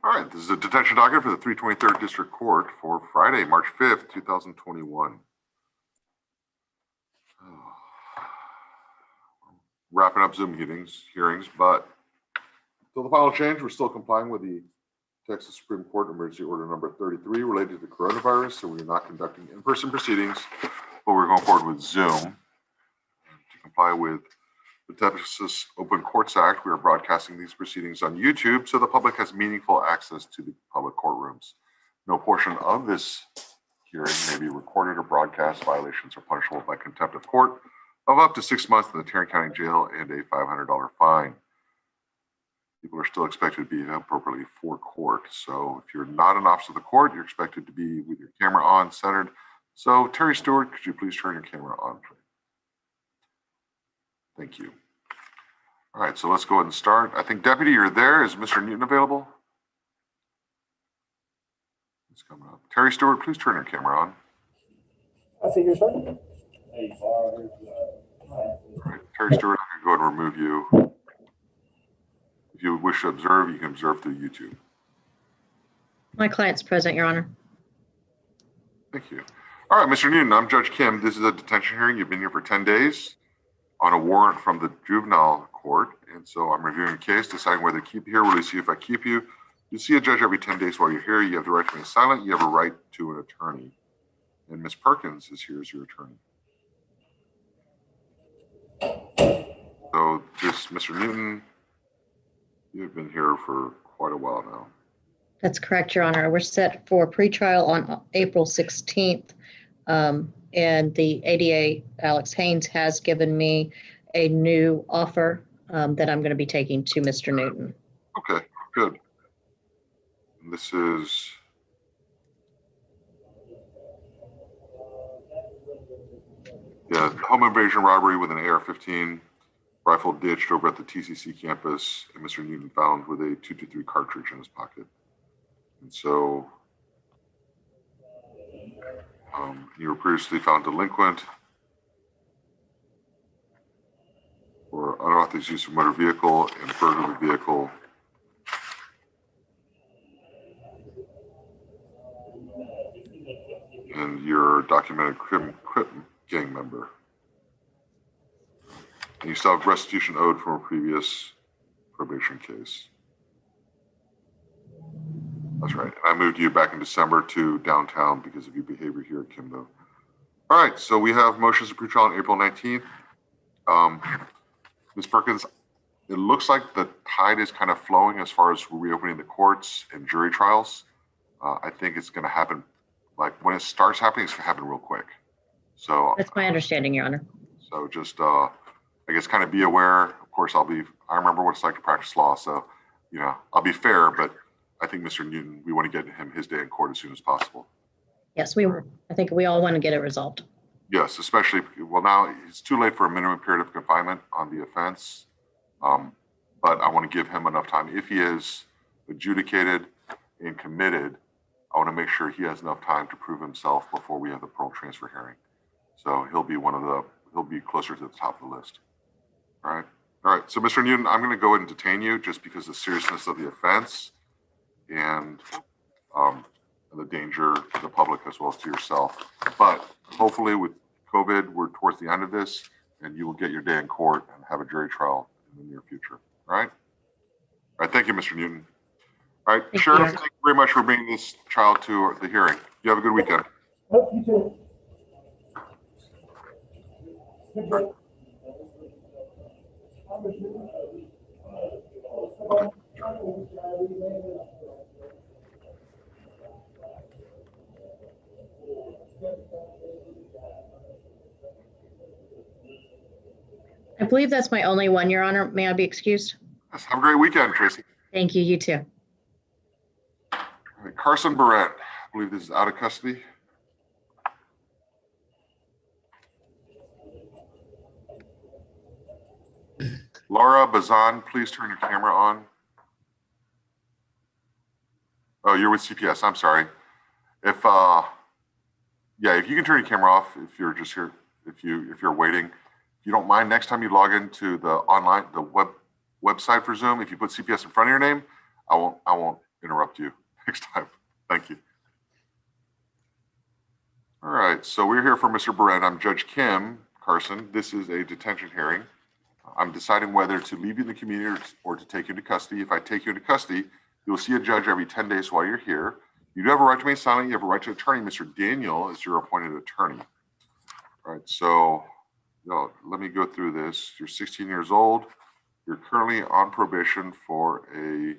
All right, this is a detention docket for the 323rd District Court for Friday, March 5th, 2021. Wrapping up Zoom hearings, but until the final change, we're still complying with the Texas Supreme Court Emergency Order number 33 related to coronavirus, so we're not conducting in-person proceedings, but we're going forward with Zoom. To comply with the Texas Open Courts Act, we are broadcasting these proceedings on YouTube so the public has meaningful access to the public courtrooms. No portion of this hearing may be recorded or broadcast. Violations are punishable by contempt of court of up to 6 months in the Tarrant County Jail and a $500 fine. People are still expected to be appropriately for court. So if you're not an officer of the court, you're expected to be with your camera on, centered. So Terry Stewart, could you please turn your camera on, please? Thank you. All right, so let's go ahead and start. I think, Deputy, you're there. Is Mr. Newton available? He's coming up. Terry Stewart, please turn your camera on. I see you're starting. All right, Terry Stewart, I'm going to go ahead and remove you. If you wish to observe, you can observe through YouTube. My client's present, Your Honor. Thank you. All right, Mr. Newton, I'm Judge Kim. This is a detention hearing. You've been here for 10 days on a warrant from the juvenile court. And so I'm reviewing a case, deciding whether to keep you here, release you if I keep you. You see a judge every 10 days while you're here. You have the right to remain silent. You have a right to an attorney. And Ms. Perkins is here as your attorney. So this, Mr. Newton, you've been here for quite a while now. That's correct, Your Honor. We're set for pretrial on April 16th. And the ADA, Alex Haynes, has given me a new offer that I'm going to be taking to Mr. Newton. Okay, good. And this is home invasion robbery with an AR-15 rifle ditched over at the TCC campus, and Mr. Newton found with a .223 cartridge in his pocket. And so you were previously found delinquent for unauthorized use of motor vehicle and burglary of a vehicle. And you're a documented crip gang member. And you still have restitution owed from a previous probation case. That's right. I moved you back in December to downtown because of your behavior here at Kimbo. All right, so we have motions to pretrial on April 19th. Ms. Perkins, it looks like the tide is kind of flowing as far as reopening the courts and jury trials. I think it's going to happen, like when it starts happening, it's going to happen real quick. So that's my understanding, Your Honor. So just, I guess, kind of be aware. Of course, I remember what it's like to practice law. So, you know, I'll be fair, but I think Mr. Newton, we want to get him his day in court as soon as possible. Yes, I think we all want to get it resolved. Yes, especially, well, now it's too late for a minimum period of confinement on the offense. But I want to give him enough time. If he is adjudicated and committed, I want to make sure he has enough time to prove himself before we have the parole transfer hearing. So he'll be closer to the top of the list. All right. All right. So Mr. Newton, I'm going to go ahead and detain you just because of the seriousness of the offense and the danger to the public as well as to yourself. But hopefully with COVID, we're towards the end of this and you will get your day in court and have a jury trial in the near future. All right. All right. Thank you, Mr. Newton. All right. Sheriff, thank you very much for bringing this child to the hearing. You have a good weekend. Hope you too. Right. I believe that's my only one, Your Honor. May I be excused? Yes, have a great weekend, Tracy. Thank you. You too. All right, Carson Barrett, I believe this is out of custody. Laura Bazan, please turn your camera on. Oh, you're with CPS. I'm sorry. If if you can turn your camera off, if you're just here, if you're waiting, if you don't mind, next time you log into the website for Zoom, if you put CPS in front of your name, I won't interrupt you next time. Thank you. All right, so we're here for Mr. Beren. I'm Judge Kim Carson. This is a detention hearing. I'm deciding whether to leave you in the community or to take you into custody. If I take you into custody, you'll see a judge every 10 days while you're here. You do have a right to remain silent. You have a right to an attorney. Mr. Daniel is your appointed attorney. All right, so let me go through this. You're 16 years old. You're currently on probation for a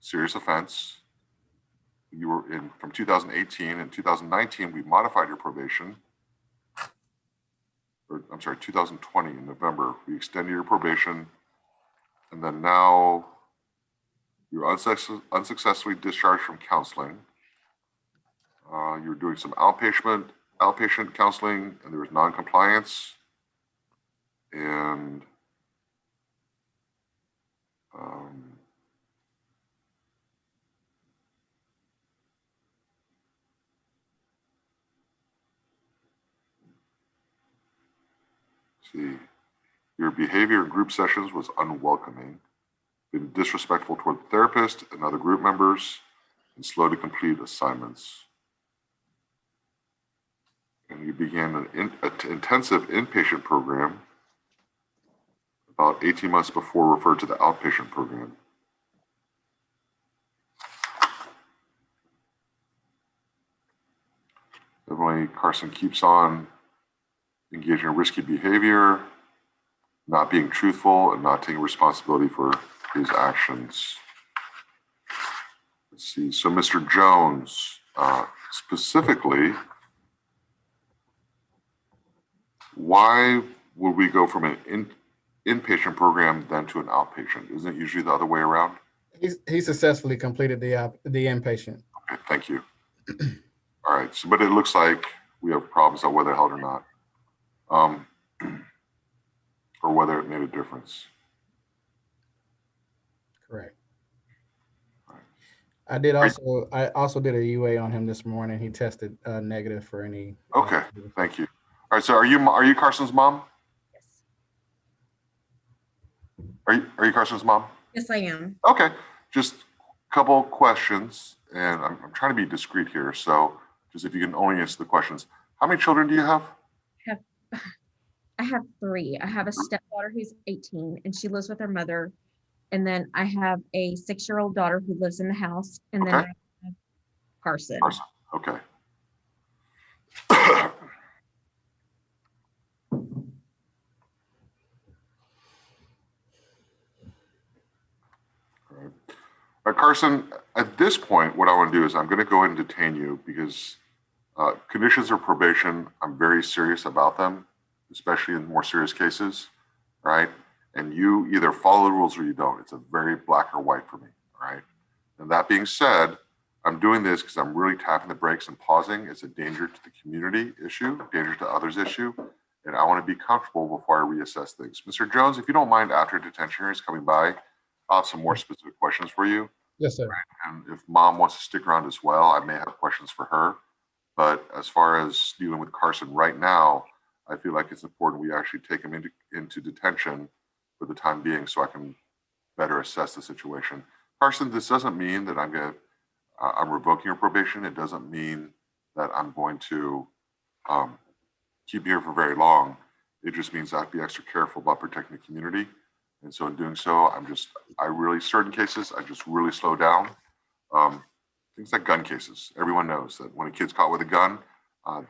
serious offense. You were in from 2018. In 2019, we modified your probation. Or, I'm sorry, 2020 in November, we extended your probation. And then now you're unsuccessfully discharged from counseling. You're doing some outpatient counseling, and there was non-compliance. And see, your behavior in group sessions was unwelcoming, been disrespectful toward the therapist and other group members, and slow to complete assignments. And you began an intensive inpatient program about 18 months before referred to the outpatient program. Emily Carson keeps on engaging in risky behavior, not being truthful, and not taking responsibility for his actions. Let's see. So, Mr. Jones, specifically, why would we go from an inpatient program then to an outpatient? Isn't it usually the other way around? He successfully completed the inpatient. Okay, thank you. All right, so but it looks like we have problems on whether held or not, or whether it made a difference. Correct. I also did a UA on him this morning. He tested negative for any. Okay, thank you. All right, so are you Carson's mom? Yes. Are you Carson's mom? Yes, I am. Okay, just a couple questions, and I'm trying to be discreet here. So, just if you can only answer the questions. How many children do you have? I have 3. I have a stepdaughter who's 18 and she lives with her mother. And then I have a 6-year-old daughter who lives in the house. And then I have Carson. Okay. All right, Carson, at this point, what I want to do is I'm going to go ahead and detain you because conditions of probation, I'm very serious about them, especially in more serious cases, right? And you either follow the rules or you don't. It's a very black or white for me, all right? And that being said, I'm doing this because I'm really tapping the brakes and pausing. It's a danger to the community issue, danger to others issue, and I want to be comfortable before I reassess things. Mr. Jones, if you don't mind, after detention hearings coming by, I'll have some more specific questions for you. Yes, sir. And if mom wants to stick around as well, I may have questions for her. But as far as dealing with Carson right now, I feel like it's important we actually take him into detention for the time being so I can better assess the situation. Carson, this doesn't mean that I'm revoking your probation. It doesn't mean that I'm going to keep you here for very long. It just means I have to be extra careful about protecting the community. And so in doing so, certain cases, I just really slow down. Things like gun cases. Everyone knows that when a kid's caught with a gun,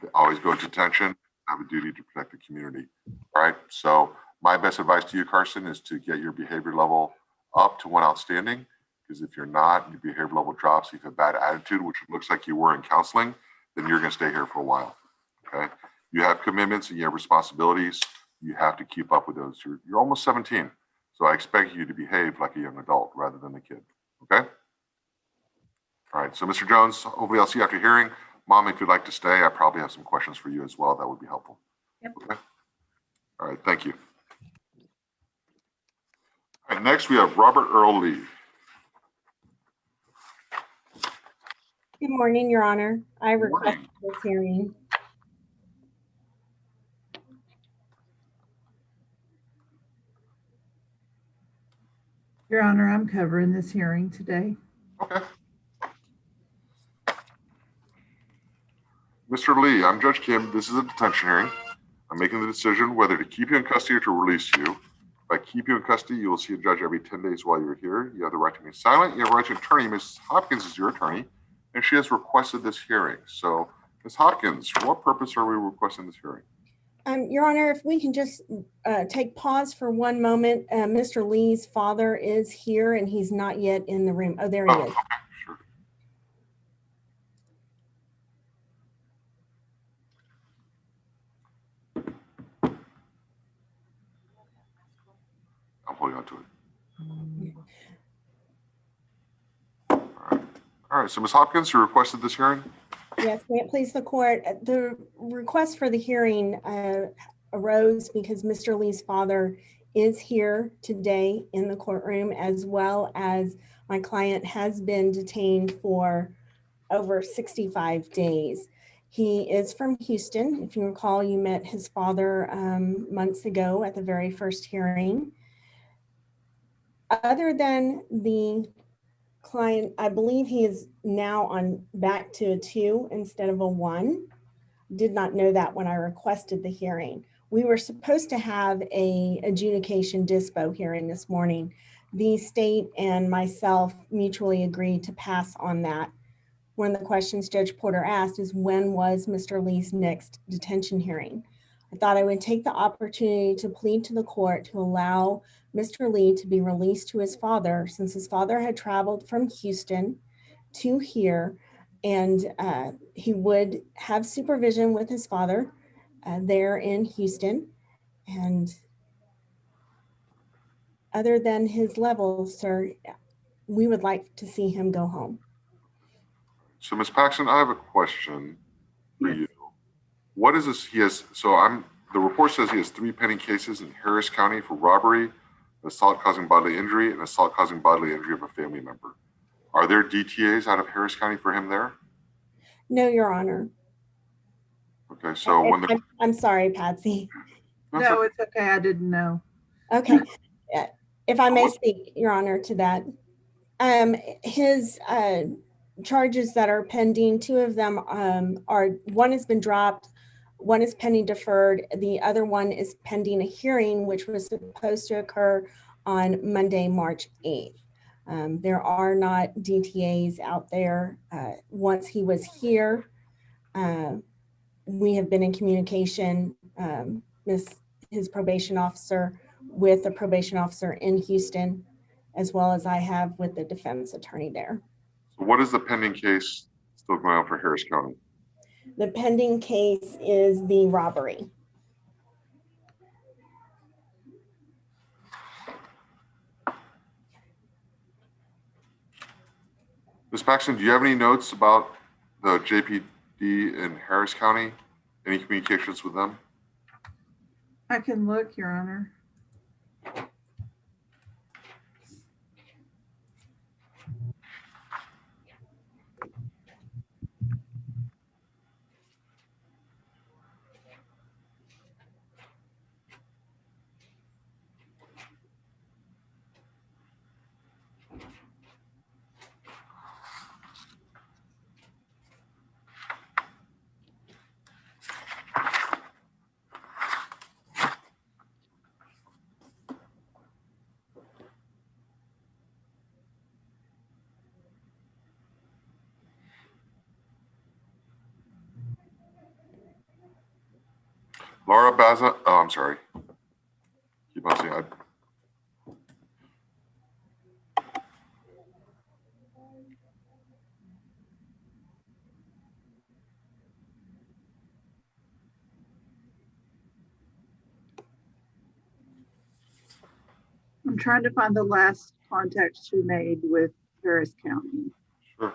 they always go to detention, have a duty to protect the community. All right. So my best advice to you, Carson, is to get your behavior level up to 1 outstanding. Because if you're not, your behavior level drops, you have a bad attitude, which it looks like you were in counseling, then you're going to stay here for a while. Okay. You have commitments and you have responsibilities. You have to keep up with those. You're almost 17. So I expect you to behave like a young adult rather than a kid. Okay. All right. So Mr. Jones, hopefully I'll see you after hearing. Mom, if you'd like to stay, I probably have some questions for you as well. That would be helpful. Yep. Okay. All right. Thank you. All right. Next, we have Robert Earl Lee. Good morning, Your Honor. I requested this hearing. Your Honor, I'm covering this hearing today. Okay. Mr. Lee, I'm Judge Kim. This is a detention hearing. I'm making the decision whether to keep you in custody or to release you. If I keep you in custody, you will see a judge every 10 days while you're here. You have the right to remain silent. You have the right to attorney. Ms. Hopkins is your attorney, and she has requested this hearing. So, Ms. Hopkins, for what purpose are we requesting this hearing? Your Honor, if we can just take pause for one moment. Mr. Lee's father is here and he's not yet in the room. Oh, there he is. Okay, sure. I'm holding on to it. All right. So, Ms. Hopkins, you requested this hearing? Yes, may it please the court. The request for the hearing arose because Mr. Lee's father is here today in the courtroom, as well as my client has been detained for over 65 days. He is from Houston. If you recall, you met his father months ago at the very first hearing. Other than the client, I believe he is now on back to a 2 instead of a 1. Did not know that when I requested the hearing. We were supposed to have a adjudication dispo hearing this morning. The state and myself mutually agreed to pass on that. One of the questions Judge Porter asked is, when was Mr. Lee's next detention hearing? I thought I would take the opportunity to plead to the court to allow Mr. Lee to be released to his father, since his father had traveled from Houston to here, and he would have supervision with his father there in Houston. And other than his level, sir, we would like to see him go home. So, Ms. Paxton, I have a question for you. What is this? The report says he has 3 pending cases in Harris County for robbery, assault causing bodily injury, and assault causing bodily injury of a family member. Are there DTAs out of Harris County for him there? No, Your Honor. Okay, so when the... I'm sorry, Patsy. No, it's okay. I didn't know. Okay. If I may speak, Your Honor, to that. His charges that are pending, 2 of them are, one has been dropped, one is pending deferred, the other one is pending a hearing, which was supposed to occur on Monday, March 8th. There are not DTAs out there. Once he was here, we have been in communication, his probation officer, with the probation officer in Houston, as well as I have with the defense attorney there. So what is the pending case still going on for Harris County? The pending case is the robbery. Ms. Paxton, do you have any notes about the JPD in Harris County? Any communications with them? I can look, Your Honor. Laura Baza, oh, I'm sorry. Keep on saying, I'm trying to find the last contact she made with Harris County. sure.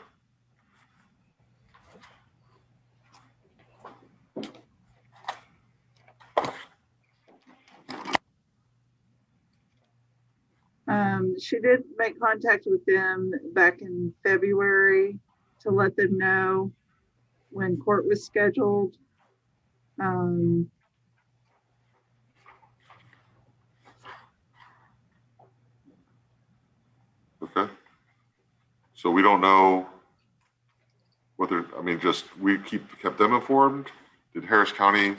She did make contact with them back in February to let them know when court was scheduled. Okay. So we don't know whether, I mean, just, we kept them informed? Did Harris County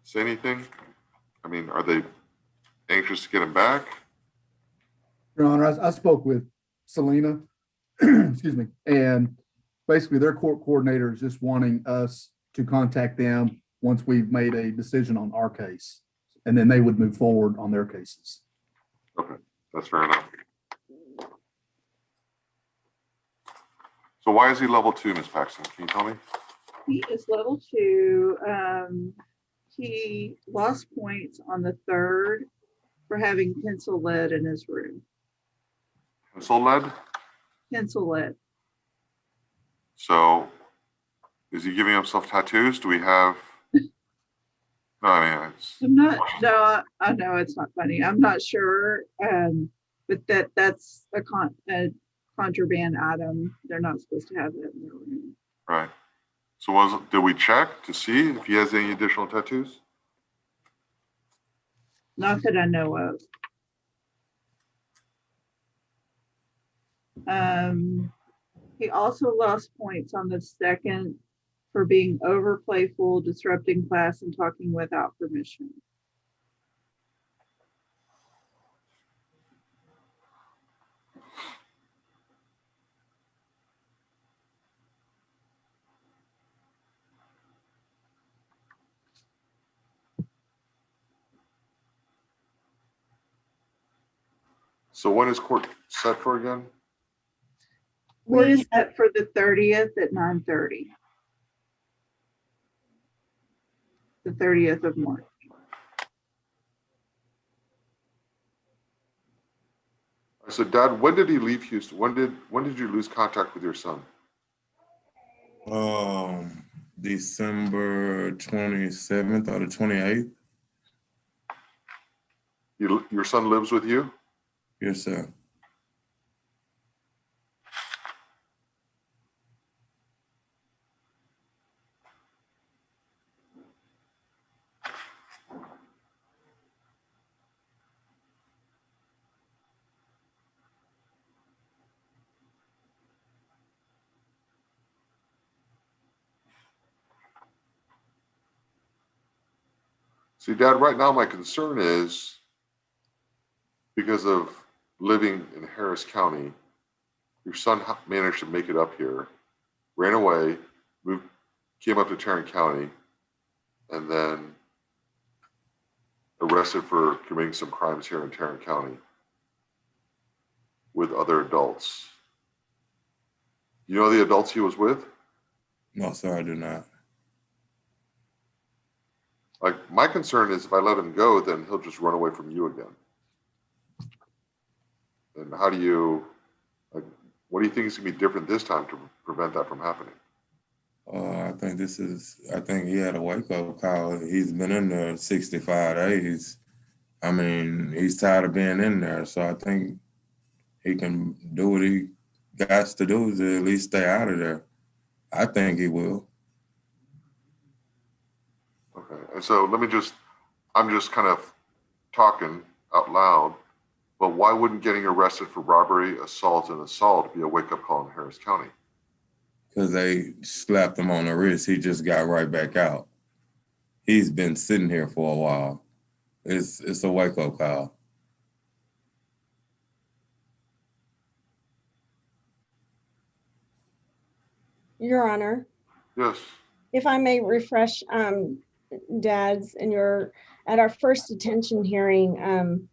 say anything? I mean, are they anxious to get him back? Your Honor, I spoke with Selena, excuse me, and basically their court coordinator is just wanting us to contact them once we've made a decision on our case, and then they would move forward on their cases. Okay, that's fair enough. So why is he level 2, Ms. Paxton? Can you tell me? He is level 2. He lost points on the 3rd for having pencil lead in his room. Pencil lead? Pencil lead. So is he giving himself tattoos? Do we have? No, I mean, I'm not, no, I know it's not funny. I'm not sure. But that's a contraband item. They're not supposed to have that in their room. right. So did we check to see if he has any additional tattoos? Not that I know of. He also lost points on the 2nd for being over playful, disrupting class, and talking without permission. So when is court set for again? We're set for the 30th at 9:30. The 30th of March. So Dad, when did he leave Houston? When did you lose contact with your son? December 27th or the 28th. Your son lives with you? Yes, sir. See, Dad, right now my concern is because of living in Harris County, your son managed to make it up here, ran away, came up to Tarrant County, and then arrested for committing some crimes here in Tarrant County with other adults. You know the adults he was with? No, sir, I do not. Like, my concern is if I let him go, then he'll just run away from you again. And how do you, like, what do you think is going to be different this time to prevent that from happening? I think he had a wake-up call. He's been in there 65 days. I mean, he's tired of being in there. So I think he can do what he got to do to at least stay out of there. I think he will. Okay, and so I'm just kind of talking out loud, but why wouldn't getting arrested for robbery, assault, and assault be a wake-up call in Harris County? Because they slapped him on the wrist. He just got right back out. He's been sitting here for a while. It's a wake-up call. Your Honor, Yes. if I may refresh Dad's at our first detention hearing,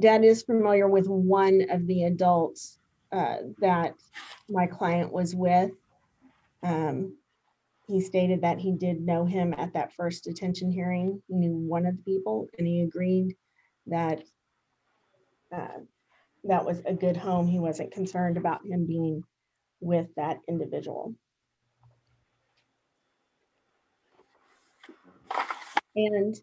Dad is familiar with one of the adults that my client was with. He stated that he did know him at that first detention hearing. He knew one of the people, and he agreed that that was a good home. He wasn't concerned about him being with that individual. And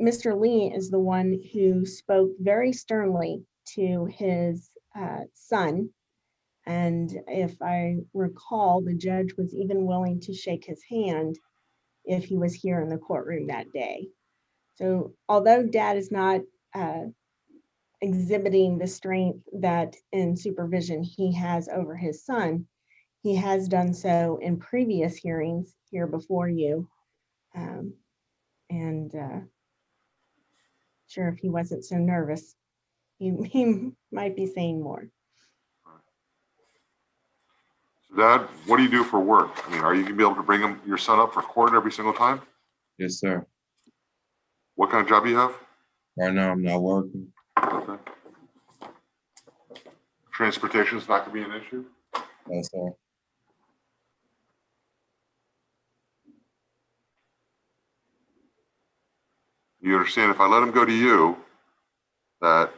Mr. Lee is the one who spoke very sternly to his son. And if I recall, the judge was even willing to shake his hand if he was here in the courtroom that day. So although Dad is not exhibiting the strength that in supervision he has over his son, He has done so in previous hearings here before you. Sure, if he wasn't so nervous, he might be saying more. So Dad, what do you do for work? I mean, are you gonna be able to bring your son up for court every single time? Yes, sir. What kind of job do you have? Right now, I'm not working. Okay. Transportation is not gonna be an issue? Yes, sir. You understand if I let him go to you, that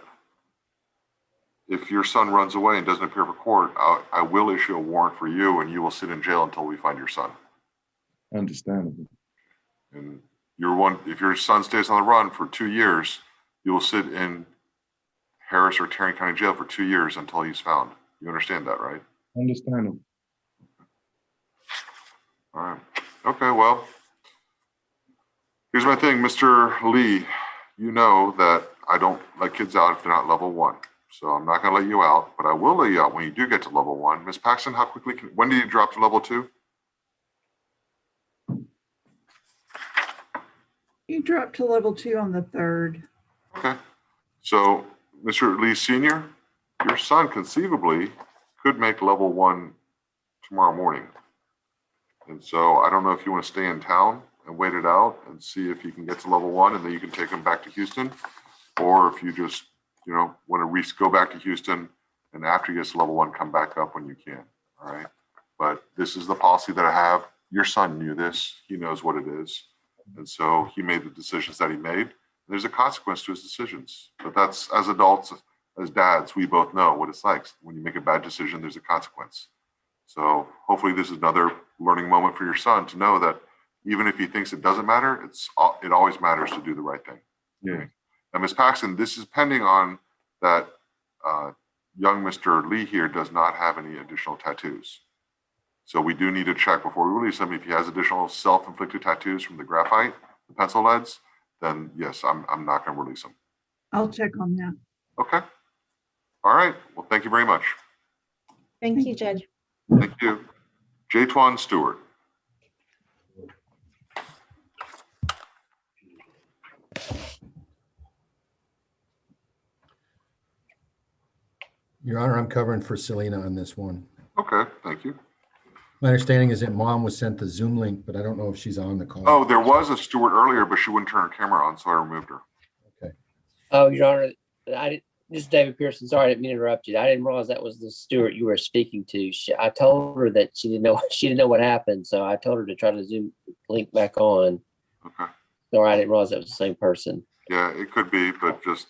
if your son runs away and doesn't appear for court, I will issue a warrant for you and you will sit in jail until we find your son. Understandable. And if your son stays on the run for 2 years, you will sit in Harris or Tarrant County Jail for 2 years until he's found. You understand that, right? Understandable. All right. Okay, well, here's my thing, Mr. Lee. You know that I don't let kids out if they're not level 1. So I'm not going to let you out, but I will let you out when you do get to level 1. Ms. Paxton, how quickly when did you drop to level 2? You dropped to level 2 on the 3rd. Okay. So, Mr. Lee Sr., your son conceivably could make level 1 tomorrow morning. And so I don't know if you want to stay in town and wait it out and see if you can get to level 1 and then you can take him back to Houston, or if you just, want to go back to Houston and after he gets to level 1, come back up when you can. All right. But this is the policy that I have. Your son knew this. He knows what it is. And so he made the decisions that he made. There's a consequence to his decisions. But that's, as adults, as dads, we both know what it's like. When you make a bad decision, there's a consequence. So hopefully this is another learning moment for your son to know that even if he thinks it doesn't matter, it always matters to do the right thing. Yeah. Now, Ms. Paxton, this is pending on that young Mr. Lee here does not have any additional tattoos. So we do need to check before we release him. If he has additional self-inflicted tattoos from the graphite, the pencil leads, then yes, I'm not going to release him. I'll check on that. Okay. All right. Well, thank you very much. Thank you, Judge. Thank you. Jaytwan Stewart. Your Honor, I'm covering for Selena on this one. Okay, thank you. My understanding is that Mom was sent the Zoom link, but I don't know if she's on the call. Oh, there was a Stewart earlier, but she wouldn't turn her camera on, so I removed her. Okay. Oh, Your Honor, this is David Pearson. Sorry, I didn't mean to interrupt you. I didn't realize that was the Stewart you were speaking to. I told her that she didn't know what happened, so I told her to try to Zoom link back on. Okay. Sorry, I didn't realize that was the same person. Yeah, it could be, but just,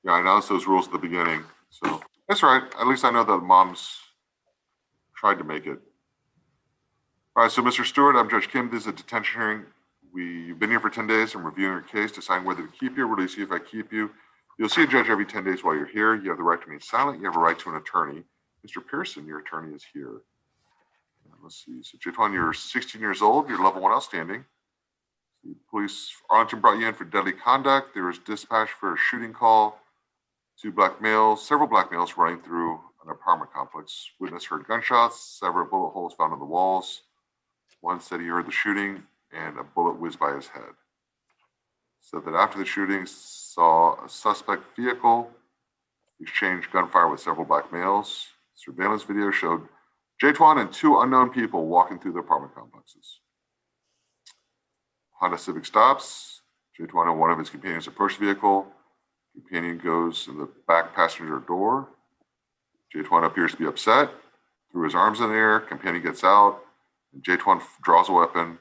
I announced those rules at the beginning, so that's right. At least I know that Mom's tried to make it. All right, so Mr. Stewart, I'm Judge Kim. This is a detention hearing. We've been here for 10 days. I'm reviewing your case, deciding whether to keep you or release you. If I keep you, you'll see a judge every 10 days while you're here. You have the right to remain silent. You have a right to an attorney. Mr. Pearson, your attorney is here. Let's see. So, Jaytwan, you're 16 years old. You're level 1 outstanding. The police, Arlington brought you in for deadly conduct. There was dispatch for a shooting call. Several black males running through an apartment complex. Witness heard gunshots, several bullet holes found on the walls. One said he heard the shooting and a bullet whizzed by his head. Said that after the shooting, saw a suspect vehicle exchange gunfire with several black males. Surveillance video showed Jaytwan and 2 unknown people walking through the apartment complexes. Honda Civic stops. Jaytwan and one of his companions approach the vehicle. Companion goes in the back passenger door. Jaytwan appears to be upset. Threw his arms in the air. Companion gets out. And Jaytwan draws a weapon.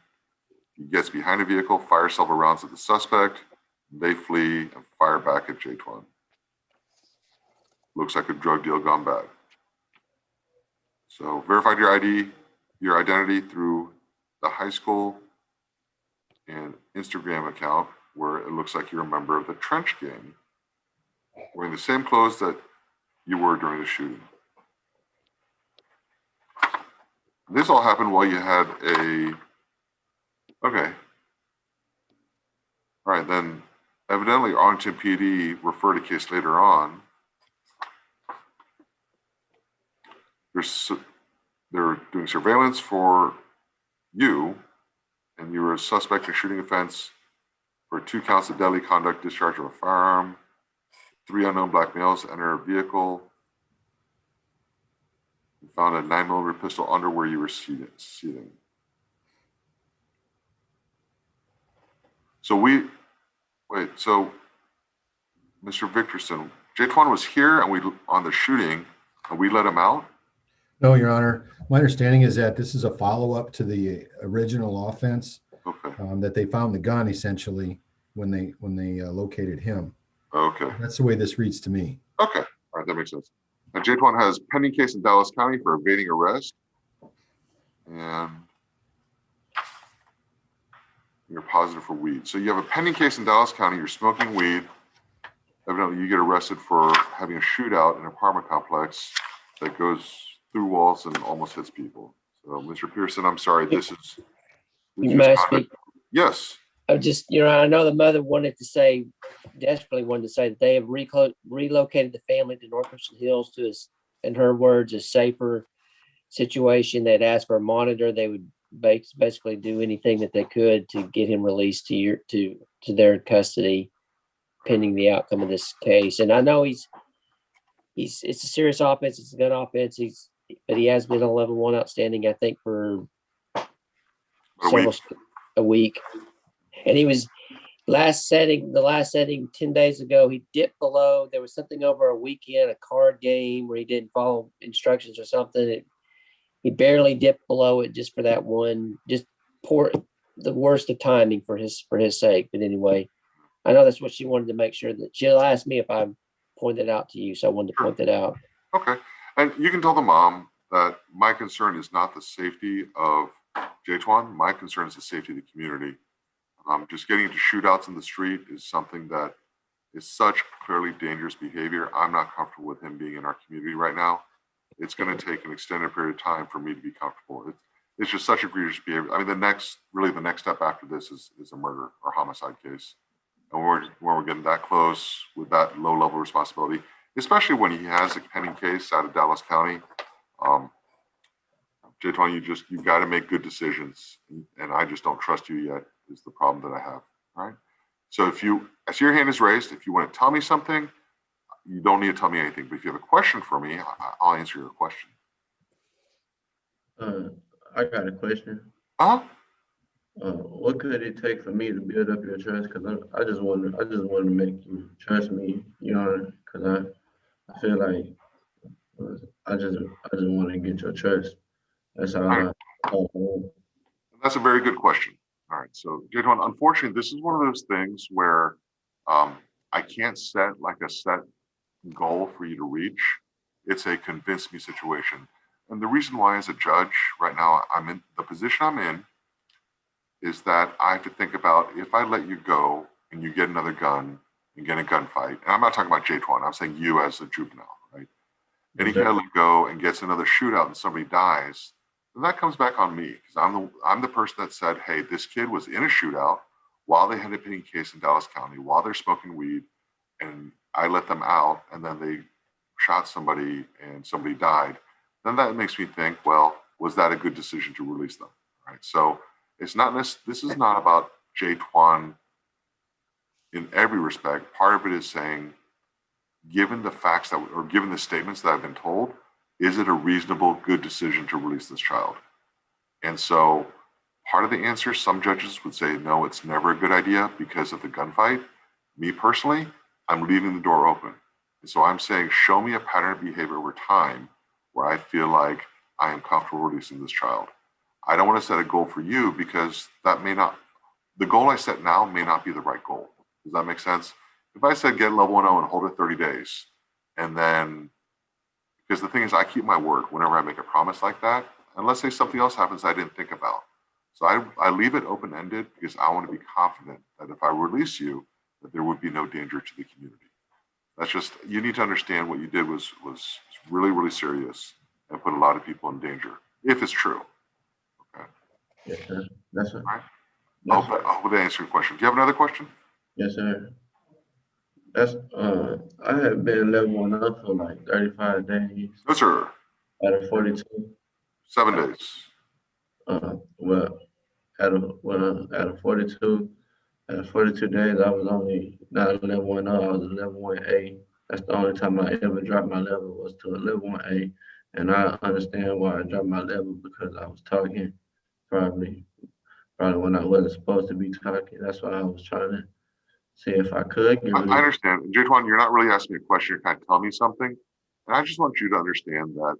He gets behind the vehicle, fires several rounds at the suspect. They flee and fire back at Jaytwan. Looks like a drug deal gone bad. So verified your identity through the high school and Instagram account, where it looks like you're a member of the Trench Gang, wearing the same clothes that you were during the shooting. This all happened while you had okay. All right, then evidently Arlington PD referred a case later on. They're doing surveillance for you, and you were a suspect in shooting offense for 2 counts of deadly conduct, discharge of a firearm, 3 unknown black males enter a vehicle. You found a 9mm pistol under where you were seating. So so Mr. Victorson, Jatwan was here and on the shooting and we let him out? No, Your Honor. My understanding is that this is a follow-up to the original offense. Okay. That they found the gun essentially when they located him. Okay. That's the way this reads to me. Okay. All right, that makes sense. Now, Jatwan has pending case in Dallas County for evading arrest. And you're positive for weed. So you have a pending case in Dallas County, you're smoking weed. Evidently, you get arrested for having a shootout in an apartment complex that goes through walls and almost hits people. So, Mr. Pearson, I'm sorry, this is May I speak? Yes. I just, I know the mother desperately wanted to say that they have relocated the family to North Christian Hills to, in her words, a safer situation. They'd asked for a monitor. They would basically do anything that they could to get him released to their custody pending the outcome of this case. And I know it's a serious offense. It's a gun offense. But he has been on level 1 outstanding, I think, for a week. And he was the last setting 10 days ago, he dipped below. There was something over a weekend, a card game where he didn't follow instructions or something. He barely dipped below it just for that one, just the worst of timing for his sake. But anyway, I know that's what she wanted to make sure that she'll ask me if I pointed out to you. So I wanted to point that out. Okay. And you can tell the mom that my concern is not the safety of Jatwan. My concern is the safety of the community. Just getting into shootouts in the street is something that is such clearly dangerous behavior. I'm not comfortable with him being in our community right now. It's going to take an extended period of time for me to be comfortable. It's just such egregious behavior. I mean, the next step after this is a murder or homicide case. And when we're getting that close with that low level of responsibility, especially when he has a pending case out of Dallas County, Jatwan, you've got to make good decisions. And I just don't trust you yet is the problem that I have. All right. So I see your hand is raised. If you want to tell me something, you don't need to tell me anything. But if you have a question for me, I'll answer your question. I got a question. What could it take for me to build up your trust? Because I just want to make you trust me, because I feel like I just want to get your trust. That's all. Right. That's a very good question. All right. So, Jatwan, unfortunately, this is one of those things where I can't set like a set goal for you to reach. It's a convince me situation. And the reason why, as a judge right now, I'm in the position I'm in, is that I have to think about if I let you go and you get another gun and get a gunfight, and I'm not talking about Jatwan, I'm saying you as a juvenile, right? And he can let go and gets another shootout and somebody dies, then that comes back on me because I'm the person that said, hey, this kid was in a shootout while they had a pending case in Dallas County, while they're smoking weed, and I let them out, and then they shot somebody and somebody died. Then that makes me think, well, was that a good decision to release them? Right. So this is not about Jatwan in every respect. Part of it is saying, given the facts or given the statements that I've been told, is it a reasonable, good decision to release this child? And so part of the answer, some judges would say, no, it's never a good idea because of the gunfight. Me personally, I'm leaving the door open. And so I'm saying, show me a pattern of behavior over time where I feel like I am comfortable releasing this child. I don't want to set a goal for you because the goal I set now may not be the right goal. Does that make sense? If I said get level 1.0 and hold it 30 days, and then, because the thing is I keep my word whenever I make a promise like that, unless say something else happens I didn't think about. So I leave it open-ended because I want to be confident that if I release you, that there would be no danger to the community. That's just, you need to understand what you did was really, really serious and put a lot of people in danger, if it's true. Okay. Yes, sir. That's right. All right. I hope that answered your question. Do you have another question? Yes, sir. I have been level 1 up for like 35 days. Yes, sir. Out of 42. 7 days. Well, out of 42 days, I was only not a level 1, I was a level 1A. That's the only time I ever dropped my level was to a level 1A. And I understand why I dropped my level, because I was talking probably when I wasn't supposed to be talking. That's why I was trying to see if I could get I released. understand. Jatwan, you're not really asking me a question. You're kind of telling me something. And I just want you to understand that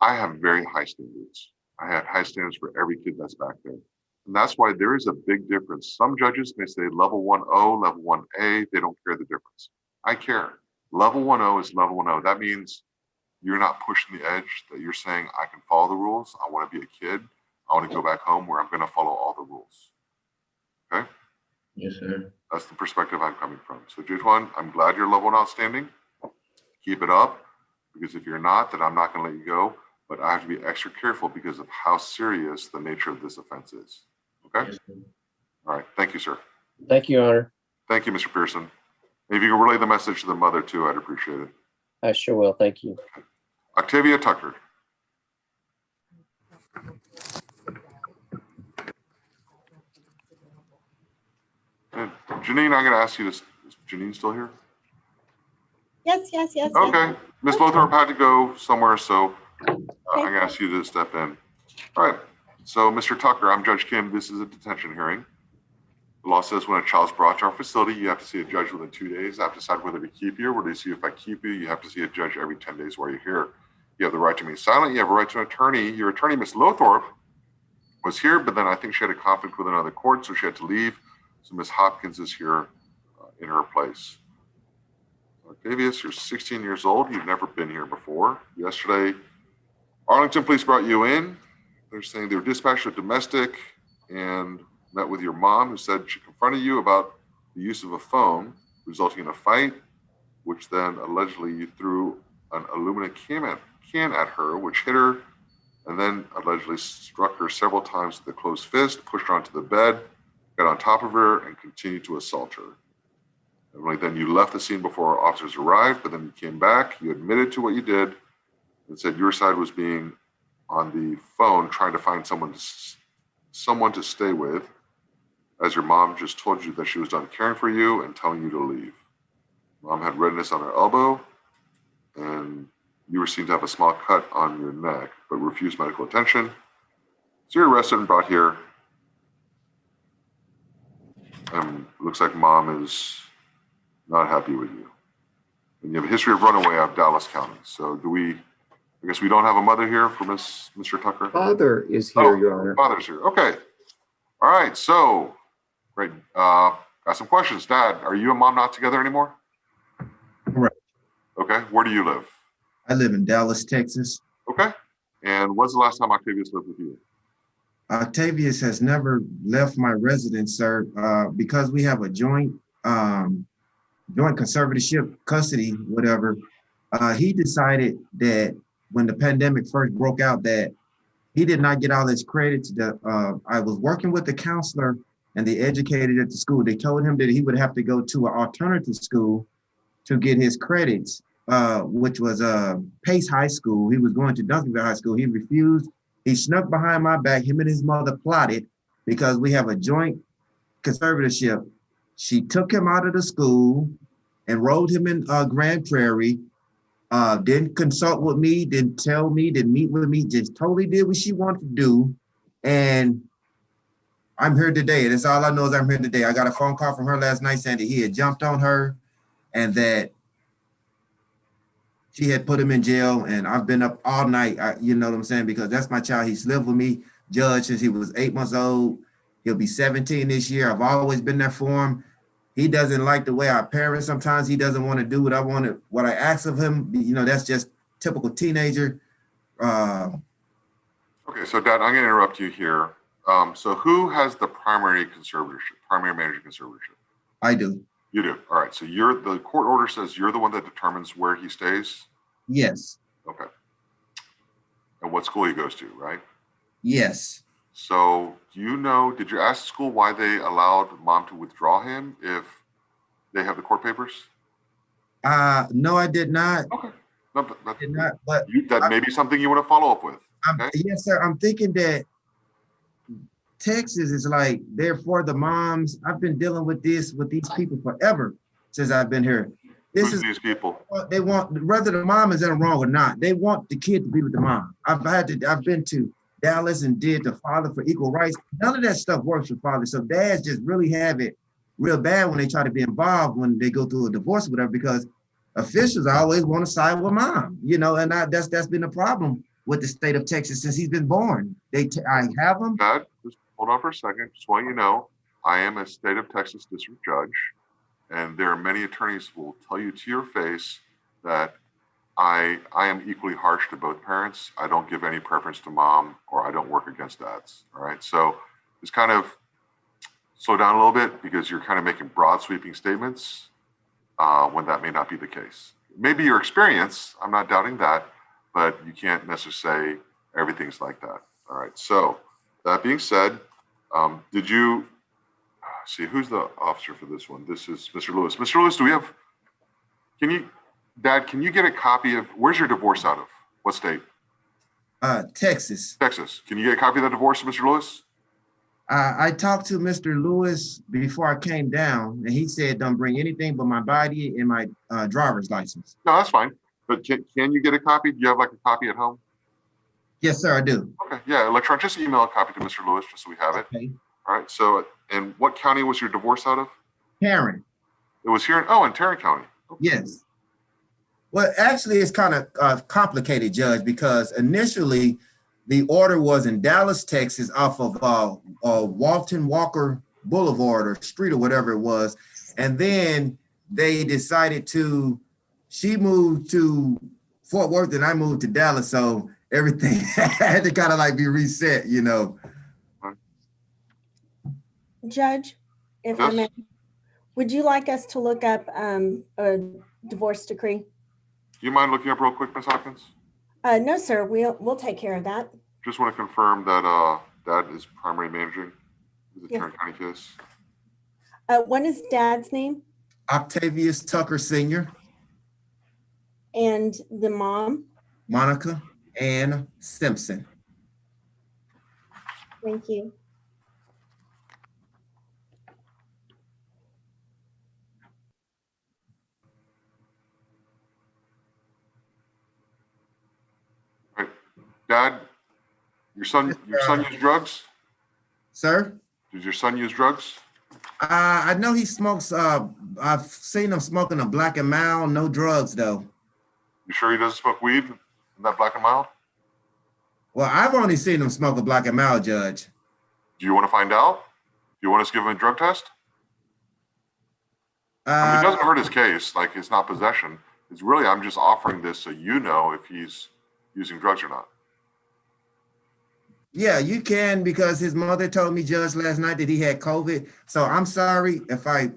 I have very high standards. I have high standards for every kid that's back there. And that's why there is a big difference. Some judges may say level 1O, level 1A, they don't care the difference. I care. Level 1O is level 1O. That means you're not pushing the edge, that you're saying, I can follow the rules. I want to be a kid. I want to go back home where I'm going to follow all the rules. Okay? Yes, sir. That's the perspective I'm coming from. So Jatwan, I'm glad you're level 1 outstanding. Keep it up, because if you're not, then I'm not going to let you go. But I have to be extra careful because of how serious the nature of this offense is. Okay? Yes, sir. All right. Thank you, sir. Thank you, Your Honor. Thank you, Mr. Pearson. If you can relay the message to the mother too, I'd appreciate it. I sure will. Thank you. Octavia Tucker. And Janine, I'm going to ask you this. Is Janine still here? Yes, yes, yes. Okay. Ms. Lothorpe had to go somewhere, so I'm Okay. going to ask you to step in. All right. So, Mr. Tucker, I'm Judge Kim. This is a detention hearing. The law says when a child's brought to our facility, you have to see a judge within 2 days. I have to decide whether to keep you or whether to see if I keep you. You have to see a judge every 10 days while you're here. You have the right to remain silent. You have a right to an attorney. Your attorney, Ms. Lothorpe, was here, but then I think she had a conflict with another court, so she had to leave. So Ms. Hopkins is here in her place. Octavius, you're 16 years old. You've never been here before. Yesterday, Arlington police brought you in. They're saying they were dispatched with domestic and met with your mom, who said she confronted you about the use of a phone, resulting in a fight, which then allegedly you threw an aluminum can at her, which hit her, and then allegedly struck her several times with a closed fist, pushed her onto the bed, got on top of her, and continued to assault her. And then you left the scene before officers arrived, but then you came back, you admitted to what you did, and said your side was being on the phone trying to find someone to stay with, as your mom just told you that she was done caring for you and telling you to leave. Mom had redness on her elbow, and you were seen to have a small cut on your neck, but refused medical attention. So you're arrested and brought here. And looks like mom is not happy with you. And you have a history of runaway out of Dallas County. So I guess we don't have a mother here for Mr. Tucker? Father is here, Your Honor. Father's here. Okay. All right. So, great. Got some questions. Dad, are you and mom not together anymore? Correct. Okay. Where do you live? I live in Dallas, Texas. Okay. And when's the last time Octavius lived with you? Octavius has never left my residence, sir, because we have a joint conservatorship, custody, whatever. He decided that when the pandemic first broke out, that he did not get all his credits. I was working with the counselor and the educator at the school. They told him that he would have to go to an alternative school to get his credits, which was Pace High School. He was going to Duncanville High School. He refused. He snuck behind my back. Him and his mother plotted, because we have a joint conservatorship. She took him out of the school, enrolled him in Grand Prairie, didn't consult with me, didn't tell me, didn't meet with me, just totally did what she wanted to do. And I'm here today. That's all I know is I'm here today. I got a phone call from her last night saying that he had jumped on her and that she had put him in jail. And I've been up all night, you know what I'm saying? Because that's my child. He's lived with me, Judge, since he was 8 months old. He'll be 17 this year. I've always been there for him. He doesn't like the way I parent sometimes. He doesn't want to do what I ask of him. You know, that's just typical teenager. Okay, so Dad, I'm going to interrupt you here. So who has the primary manager conservatorship? I do. You do. All right. So the court order says you're the one that determines where he stays? Yes. Okay. And what school he goes to, right? Yes. So did you ask the school why they allowed mom to withdraw him if they have the court papers? No, I did not. Okay. No, I did not, but that may be something you want to follow up with. Yes, sir. I'm thinking that Texas is like, they're for the moms. I've been dealing with these people forever since I've been here. Who's these people? What they want, whether the mom is in wrong or not, they want the kid to be with the mom. I've been to Dallas and did the Father for Equal Rights. None of that stuff works for fathers. So dads just really have it real bad when they try to be involved when they go through a divorce or whatever, because officials always want to side with mom, and that's been a problem with the state of Texas since he's been born. I have them. Dad, just hold on for a second. Just want you to know, I am a state of Texas district judge, and there are many attorneys who will tell you to your face that I am equally harsh to both parents. I don't give any preference to mom, or I don't work against dads. All right. So just kind of slow down a little bit, because you're kind of making broad sweeping statements when that may not be the case. Maybe your experience, I'm not doubting that, but you can't necessarily say everything's like that. All right. So that being said, did you see who's the officer for this one? This is Mr. Lewis. Mr. Lewis, Dad, can you get a copy of, where's your divorce out of? What state? Texas. Texas. Can you get a copy of that divorce, Mr. Lewis? I talked to Mr. Lewis before I came down, and he said, don't bring anything but my body and my driver's license. No, that's fine. But can you get a copy? Do you have like a copy at home? Yes, sir, I do. Okay, yeah, electron, just email a copy to Mr. Lewis just so we have it. Okay. All right, so, and what county was your divorce out of? Tarrant. It was here, in Tarrant County. Okay. Yes. Well, actually, it's kind of complicated, Judge, because initially the order was in Dallas, Texas, off of Walton Walker Boulevard or street or whatever it was. And then they decided she moved to Fort Worth and I moved to Dallas. So everything had to kind of like be reset, Judge, if I may, would you like us to look up a divorce decree? Do you mind looking up real quick, Ms. Hopkins? No, sir. We'll take care of that. Just want to confirm that Dad is primary managing the Tarrant County case. What is Dad's name? Octavius Tucker Sr. And the mom? Monica Ann Simpson. Thank you. All right. Dad, your son use drugs? Sir? Does your son use drugs? I know he smokes. I've seen him smoking a Black and Mild, no drugs though. You sure he doesn't smoke weed in that Black and Mild? Well, I've only seen him smoke a Black and Mild, Judge. Do you want to find out? Do you want us to give him a drug test? I mean, it doesn't hurt his case, like it's not possession. It's really, I'm just offering this so you know if he's using drugs or not. Yeah, you can, because his mother told me, Judge, last night that he had COVID. So I'm sorry if I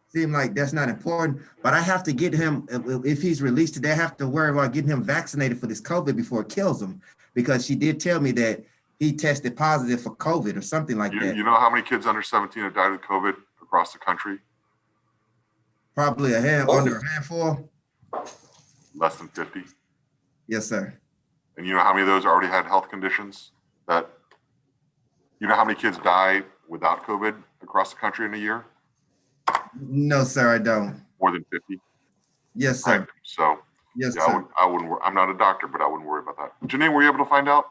seem like that's not important, but I have to get him, if he's released today, I have to worry about getting him vaccinated for this COVID before it kills him, because she did tell me that he tested positive for COVID or something like that. You know how many kids under 17 have died of COVID across the country? Probably under a handful. Less than 50. Yes, sir. And you know how many of those already had health conditions that, you know how many kids die without COVID across the country in a year? No, sir, I don't. More than 50? Yes, sir. Right. So, yes, yeah, sir. I wouldn't, I'm not a doctor, but I wouldn't worry about that. Janine, were you able to find out?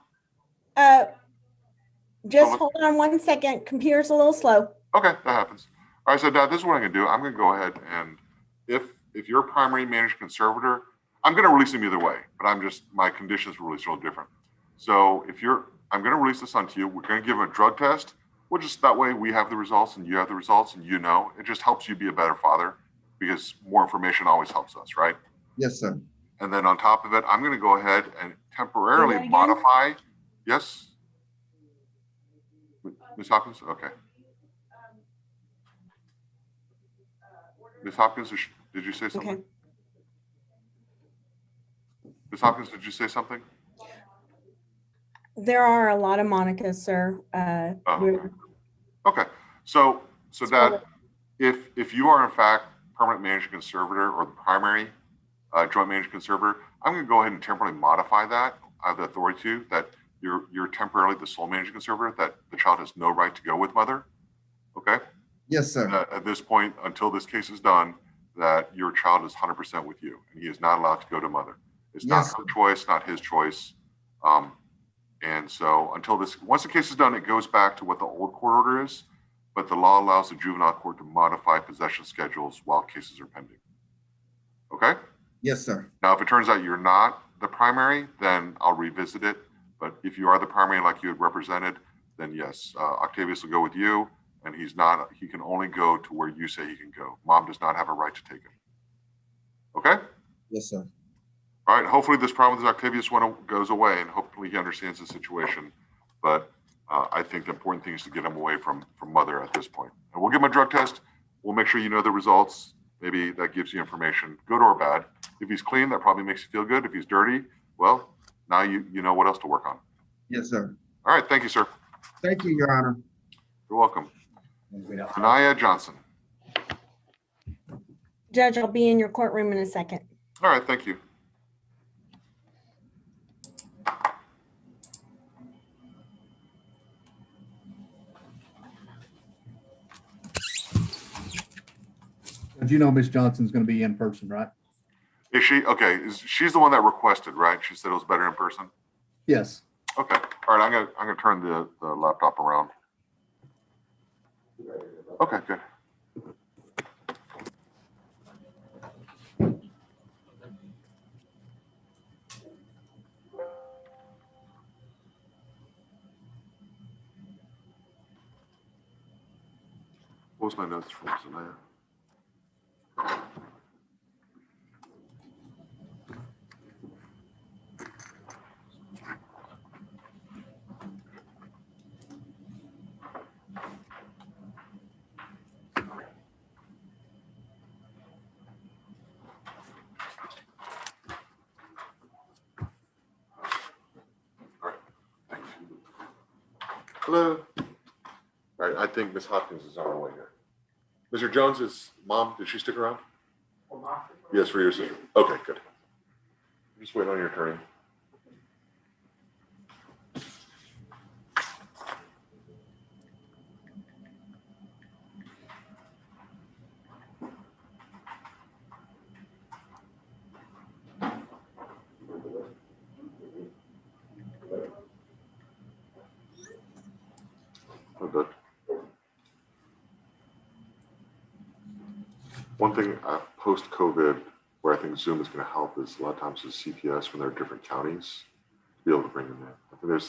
Just hold on 1 second. Computer's a little slow. Okay, that happens. All right, so Dad, this is what I'm gonna do. I'm gonna go ahead and if you're a primary managed conservator, I'm gonna release him either way, but my conditions were released a little different. So I'm gonna release the son to you. We're gonna give him a drug test. We'll just, that way we have the results and you have the results and it just helps you be a better father, because more information always helps us, right? Yes, sir. And then on top of it, I'm gonna go ahead and temporarily modify. Yes? Ms. Hopkins? Okay. Ms. Hopkins, did you say something? Okay. Ms. Hopkins, did you say something? There are a lot of Monicas, sir. Okay. So Dad, if you are in fact permanent managing conservator or the primary joint managing conservator, I'm going to go ahead and temporarily modify that I have the authority to, that you're temporarily the sole managing conservator, that the child has no right to go with mother. Okay. Yes, sir. At this point, until this case is done, that your child is 100% with you, and he is not allowed to go to mother. It's not Yes. her choice, not his choice. And so until once the case is done, it goes back to what the old court order is, but the law allows the juvenile court to modify possession schedules while cases are pending. Okay? Yes, sir. Now, if it turns out you're not the primary, then I'll revisit it. But if you are the primary like you had represented, then yes, Octavius will go with you, and he can only go to where you say he can go. Mom does not have a right to take him. Okay? Yes, sir. All right, hopefully this problem with Octavius goes away, and hopefully he understands the situation. But I think the important thing is to get him away from mother at this point. And we'll give him a drug test. We'll make sure you know the results. Maybe that gives you information, good or bad. If he's clean, that probably makes you feel good. If he's dirty, well, now you know what else to work on. Yes, sir. All right, thank you, sir. Thank you, Your Honor. You're welcome. Anaya Johnson. Judge, I'll be in your courtroom in a second. All right, thank you. But you know, Ms. Johnson's going to be in person, right? Is she? Okay, she's the one that requested, right? She said it was better in person? Yes. Okay, all right, I'm gonna turn the laptop around. Okay, good. What was my notes from tonight? Hello. All right, I think Ms. Hopkins is on her way here. Mr. Jones's mom, did she stick around? Yes, for your sister. Okay, good. Just wait on your attorney. Oh, good. One thing post-COVID where I think Zoom is going to help is a lot of times with CPS when they're different counties to be able to bring them in. I think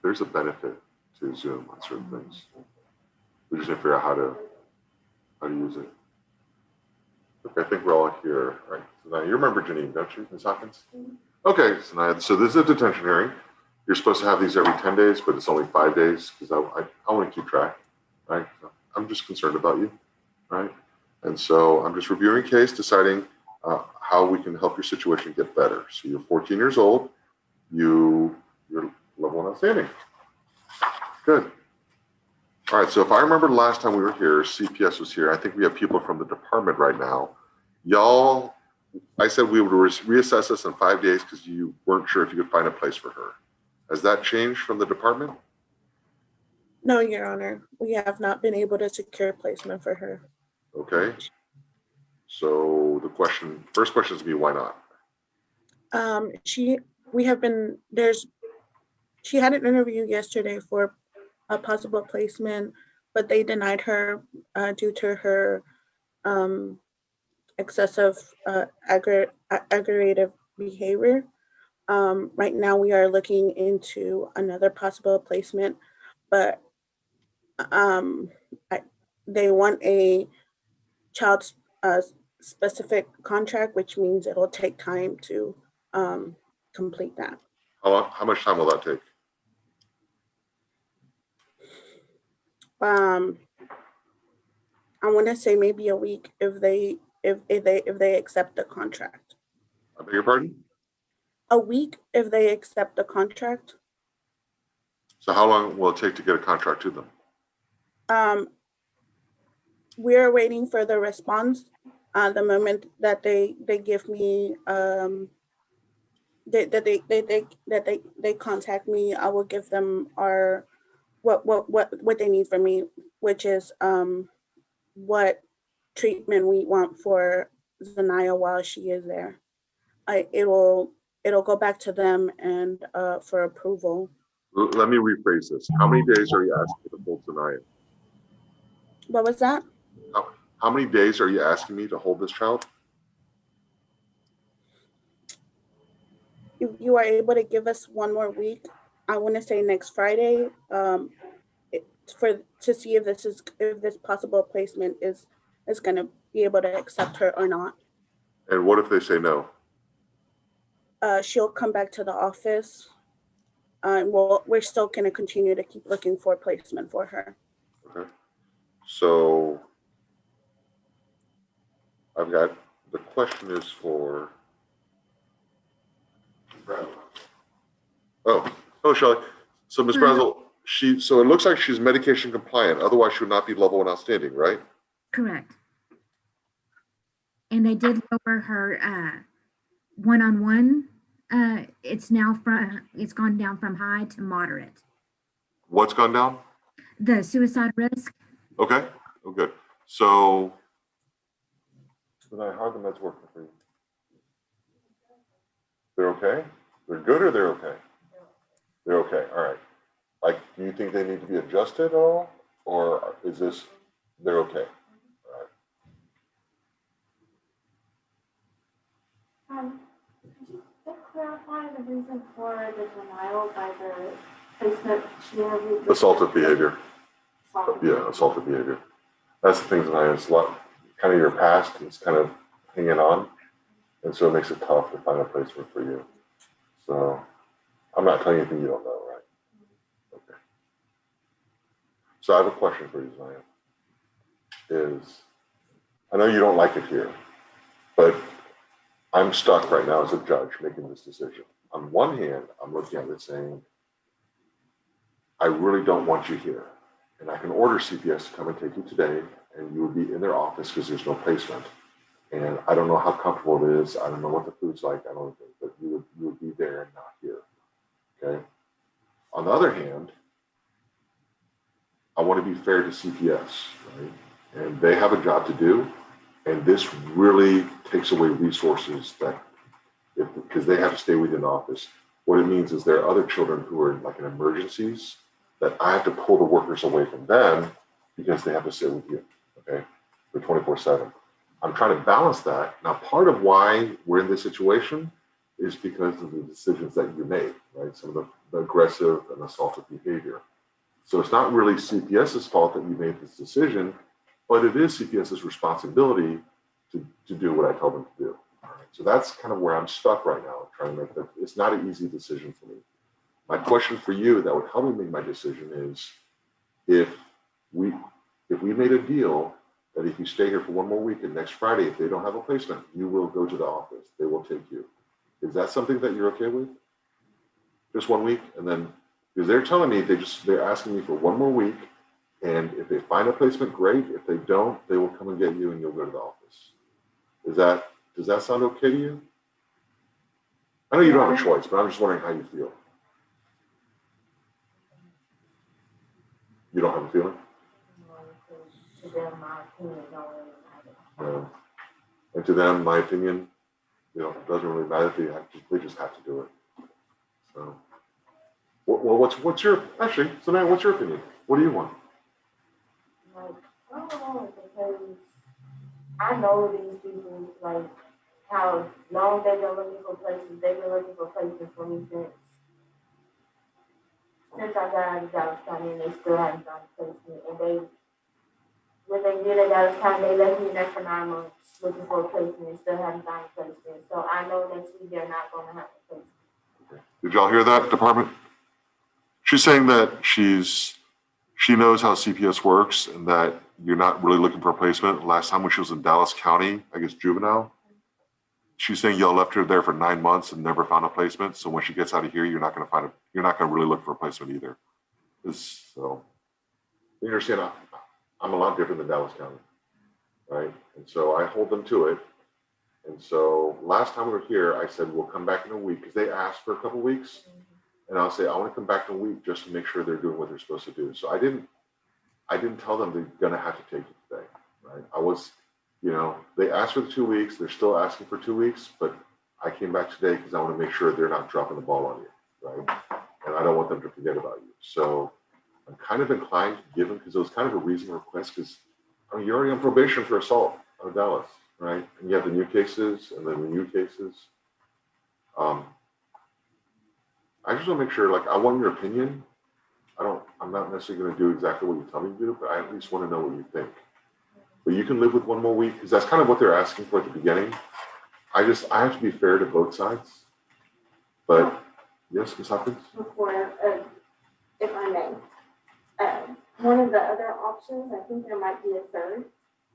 there's a benefit to Zoom on certain things. We just need to figure out how to use it. Okay, I think we're all here. All right. So now you remember Janine, don't you, Ms. Hopkins? Okay, so this is a detention hearing. You're supposed to have these every 10 days, but it's only 5 days because I want to keep track, right? I'm just concerned about you, right? And so I'm just reviewing a case, deciding how we can help your situation get better. So you're 14 years old, you're level 1 outstanding. Good. All right, so if I remember the last time we were here, CPS was here. I think we have people from the department right now. Y'all, I said we would reassess this in 5 days because you weren't sure if you could find a place for her. Has that changed from the department? No, Your Honor, we have not been able to secure placement for her. Okay. So first question is to be, why not? She had an interview yesterday for a possible placement, but they denied her due to her excessive aggravative behavior. Right now we are looking into another possible placement, but they want a child specific contract, which means it'll take time to complete that. How much time will that take? I want to say maybe a week if they accept the contract. I beg your pardon? A week if they accept the contract. So how long will it take to get a contract to them? We're waiting for the response. The moment that they give me they contact me, I will give them our what they need from me, which is what treatment we want for Zanaya while she is there. It'll go back to them and for approval. Let me rephrase this. How many days are you asking to hold tonight? What was that? How many days are you asking me to hold this child? If you are able to give us one more week, I want to say next Friday, to see if this possible placement is going to be able to accept her or not. And what if they say no? She'll come back to the office. We're still going to continue to keep looking for placement for her. Okay. So I've got, the question is for, Shelley. So Ms. Brazel, so it looks like she's medication compliant. Otherwise she would not be level 1 outstanding, right? Correct. And they did lower her one-on-one. It's gone down from high to moderate. What's gone down? The suicide risk. Okay. Oh, good. So how are the meds working for you? They're okay? They're good or they're okay? They're okay. All right. Like, do you think they need to be adjusted at all? Or is this, they're okay? All right. Could you clarify the reason for the denial by the placement she interviewed? Assaultive behavior. Yeah, assaultive behavior. That's the thing tonight. It's a lot, kind of your past is kind of hanging on. And so it makes it tough to find a placement for you. So I'm not telling you anything you don't know, right? Okay. So I have a question for you, Zion. I know you don't like it here, but I'm stuck right now as a judge making this decision. On one hand, I'm looking at it saying, I really don't want you here. And I can order CPS to come and take you today, and you would be in their office because there's no placement. And I don't know how comfortable it is. I don't know what the food's like. I don't think, but you would be there and not here. Okay. On the other hand, I want to be fair to CPS, right? And they have a job to do. And this really takes away resources because they have to stay within the office. What it means is there are other children who are like in emergencies that I have to pull the workers away from them because they have to stay with you, okay, for 24/7. I'm trying to balance that. Now, part of why we're in this situation is because of the decisions that you made, right? Some of the aggressive and assaultive behavior. So it's not really CPS's fault that you made this decision, but it is CPS's responsibility to do what I tell them to do. All right. So that's kind of where I'm stuck right now, trying to make that. It's not an easy decision for me. My question for you that would help me make my decision is if we made a deal that if you stay here for one more week and next Friday, if they don't have a placement, you will go to the office. They will take you. Is that something that you're okay with? Just 1 week? And then, because they're telling me they're asking me for one more week. And if they find a placement, great. If they don't, they will come and get you and you'll go to the office. Does that sound okay to you? I know you don't have a choice, but I'm just wondering how you feel. You don't have a feeling? No. And to them, my opinion, it doesn't really matter. They just have to do it. So, well, what's your opinion? What do you want? Like, I don't know, because I know these people, like, how long they've been looking for places. They've been looking for places for me since I got out of Dallas County, and they still haven't found a placement. And when they did at Dallas County, they left me there for 9 months looking for a placement and still haven't found a placement. So I know next week they're not going to have a placement. Okay. Did y'all hear that, department? She's saying that she knows how CPS works and that you're not really looking for a placement. Last time when she was in Dallas County, I guess juvenile, she's saying y'all left her there for 9 months and never found a placement. So when she gets out of here, you're not going to really look for a placement either. So you understand, I'm a lot different than Dallas County, right? And so I hold them to it. And so last time we were here, I said, we'll come back in a week because they asked for a couple weeks. And I'll say, I want to come back in a week just to make sure they're doing what they're supposed to do. So I didn't tell them they're going to have to take it today, right? I was, you know, they asked for the 2 weeks. They're still asking for 2 weeks, but I came back today because I want to make sure they're not dropping the ball on you, right? And I don't want them to forget about you. So I'm kind of inclined to give them, because it was kind of a reasonable request, because I mean, you're already on probation for assault out of Dallas, right? And you have the new cases and then the new cases. I just want to make sure, like, I want your opinion. I'm not necessarily going to do exactly what you tell me to do, but I at least want to know what you think. But you can live with one more week, because that's kind of what they're asking for at the beginning. I have to be fair to both sides. But yes, Ms. Hopkins? Before, if I may, one of the other options, I think there might be a third,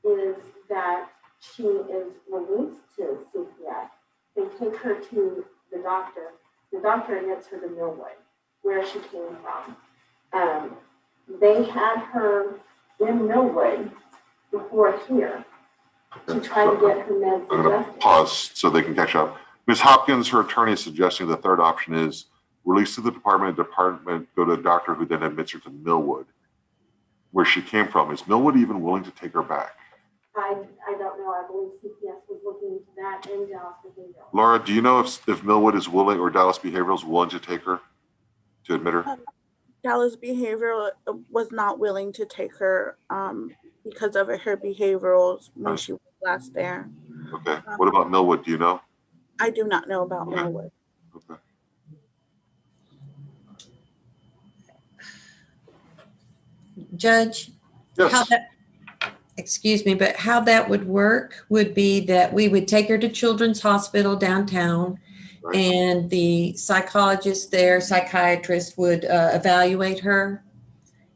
is that she is released to CPS. They take her to the doctor. The doctor admits her to Millwood, where she came from. They had her in Millwood before here to try to get her meds I'm going to adjusted. pause so they can catch up. Ms. Hopkins, her attorney, is suggesting the third option is release to the department, go to a doctor who then admits her to Millwood, where she came from. Is Millwood even willing to take her back? I don't know. I believe CPS was looking into that in Dallas Behavioral. Laura, do you know if Millwood is willing, or Dallas Behavioral is willing to take her, to admit her? Dallas Behavioral was not willing to take her because of her behaviorals when she was last there. Okay. What about Millwood? Do you know? I do not know about Millwood. Okay. Judge, yes. Excuse me, but how that would work would be that we would take her to Children's Hospital downtown, Right. and the psychologist there, psychiatrist, would evaluate her,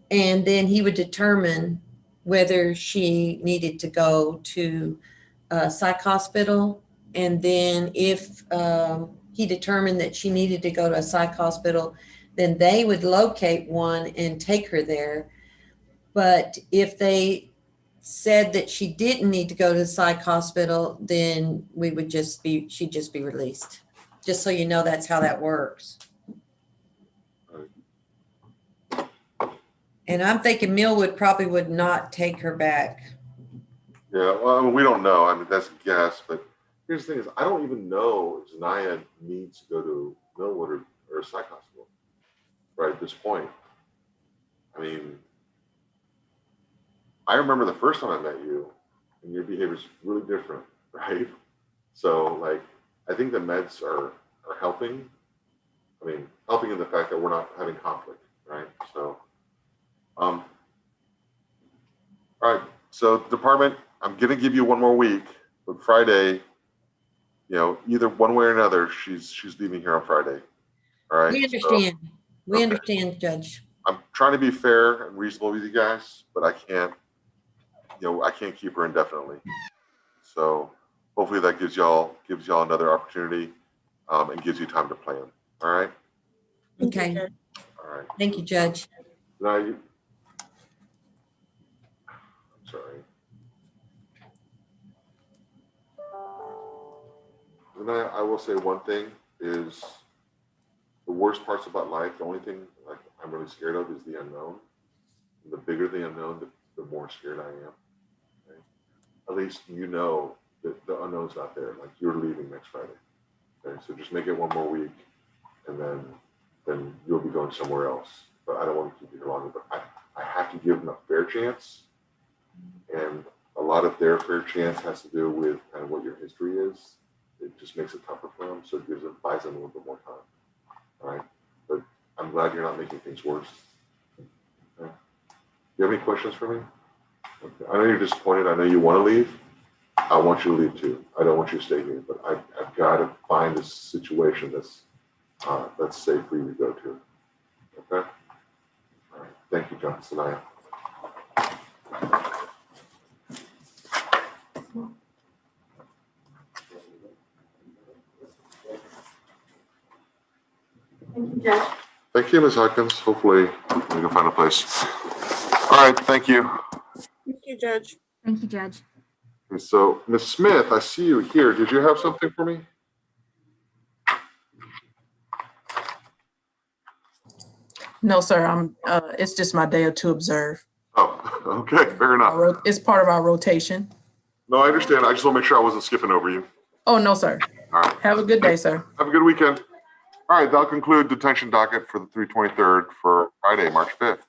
and then he would determine whether she needed to go to a psych hospital. And then if he determined that she needed to go to a psych hospital, then they would locate one and take her there. But if they said that she didn't need to go to the psych hospital, then she'd just be released. Just so you know, that's how that works. And I'm thinking Millwood probably would not take her back. Yeah, well, I mean, we don't know. I mean, that's a guess. But here's the thing: is I don't even know if Zanaya needs to go to Millwood or a psych hospital right at this point. I mean, I remember the first time I met you, and your behavior is really different, right? So, like, I think the meds are helping. I mean, helping in the fact that we're not having conflict, right? So, all right. So, department, I'm gonna give you one more week, but Friday, you know, either one way or another, she's leaving here on Friday. All right. We understand. We understand, Judge. I'm trying to be fair and reasonable with you guys, but I can't keep her indefinitely. So hopefully that gives y'all another opportunity and gives you time to plan. All right. Okay. All right. Thank you, Judge. Now I'm sorry. And I will say one thing is the worst parts about life, the only thing like I'm really scared of is the unknown. And the bigger the unknown, the more scared I am. Okay? At least you know that the unknown's not there. Like you're leaving next Friday. Okay, so just make it one more week, and then you'll be going somewhere else. But I don't want to keep you here longer. But I have to give them a fair chance, and a lot of their fair chance has to do with kind of what your history is. It just makes it tougher for them, so it buys them a little bit more time. All right, but I'm glad you're not making things worse. Okay. Do you have any questions for me? Okay. I know you're disappointed. I know you want to leave. I want you to leave too. I don't want you to stay here, but I've got to find a situation that's safe for you to go to. Okay. All right. Thank you, John Sanaya. Thank you, Judge. Thank you, Ms. Hopkins. Hopefully we can find a place. All right. Thank you. Thank you, Judge. Thank you, Judge. Okay, so Ms. Smith, I see you here. Did you have something for me? No, sir. It's just my day to observe. Oh, okay, fair enough. It's part of our rotation. No, I understand. I just want to make sure I wasn't skipping over you. Oh, no, sir. All right. Have a good day, sir. Have a good weekend. All right, that'll conclude detention docket for the 323rd for Friday, March 5th.